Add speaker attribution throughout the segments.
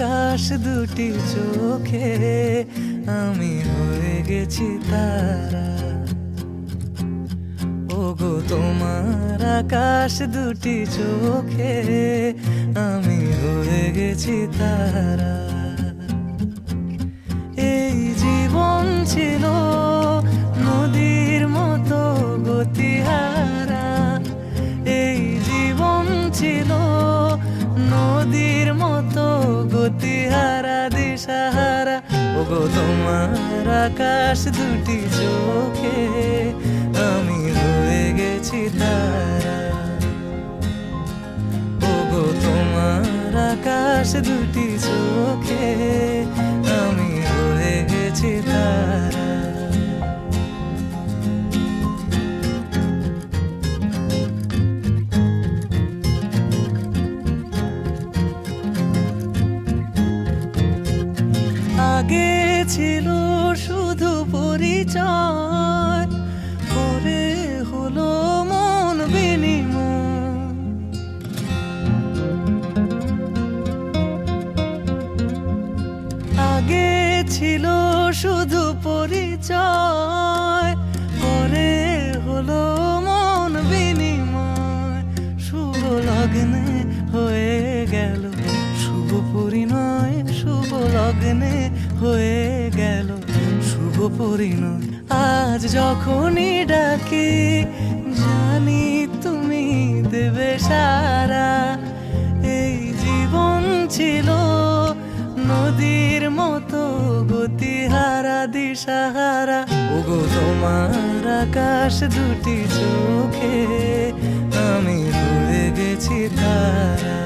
Speaker 1: আকাশ দুটি চোখে আমি হয়ে গেছি তারা। ওগো তোমার আকাশ দুটি চোখে আমি হয়ে গেছি তারা। এই জীবন ছিল নদীর মতো গতিহারা, এই জীবন ছিল নদীর মতো গতিহারা দিশাহারা। ওগো তোমার আকাশ দুটি চোখে আমি হয়ে গেছি তারা। ওগো তোমার আকাশ দুটি চোখে আমি হয়ে গেছি তারা। আগে ছিল শুধু পরিচয়, পরে হলো মন বিনিময়। আগে ছিল শুধু পরিচয়, পরে হলো মন বিনিময়। শুভ লগ্নে হয়ে গেল শুভ পরিণয়, শুভ লগ্নে হয়ে গেল শুভ পরিণয়। আজ যখনই ডাকি জানি তুমি দেবে সারা। এই জীবন ছিল নদীর মতো গতিহারা দিশাহারা। ওগো তোমার আকাশ দুটি চোখে আমি হয়ে গেছি তারা।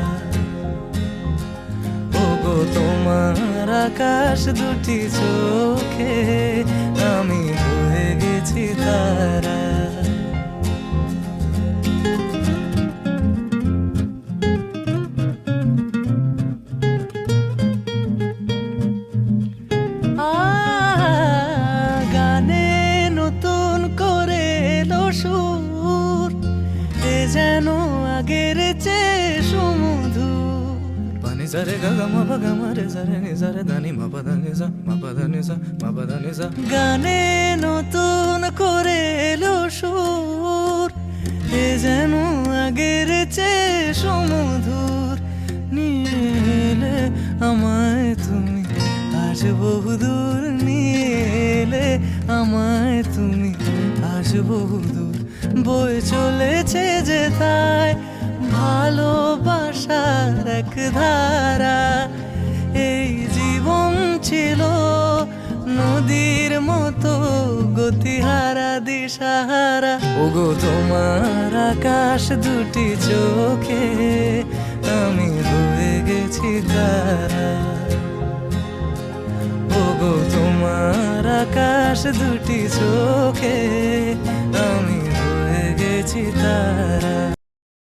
Speaker 1: ওগো তোমার আকাশ দুটি চোখে আমি হয়ে গেছি তারা। গানে নতুন করে এলো সুর, এ যেন আগের চেয়ে সুমধুর। পানি সারে গা মা পা গা মা রে সারে নি সারে দানি মা পা দানি সা মা পা দানি সা মা পা দানি সা। গানে নতুন করে এলো সুর, এ যেন আগের চেয়ে সুমধুর। নিয়ে এলে আমায় তুমি আজ বহুদূর, নিয়ে এলে আমায় তুমি আজ বহুদূর। বয়ে চলেছে যে তাই ভালোবাসার এক ধারা। এই জীবন ছিল নদীর মতো গতিহারা দিশাহারা। ওগো তোমার আকাশ দুটি চোখে আমি হয়ে গেছি তারা। ওগো তোমার আকাশ দুটি চোখে আমি হয়ে গেছি তারা।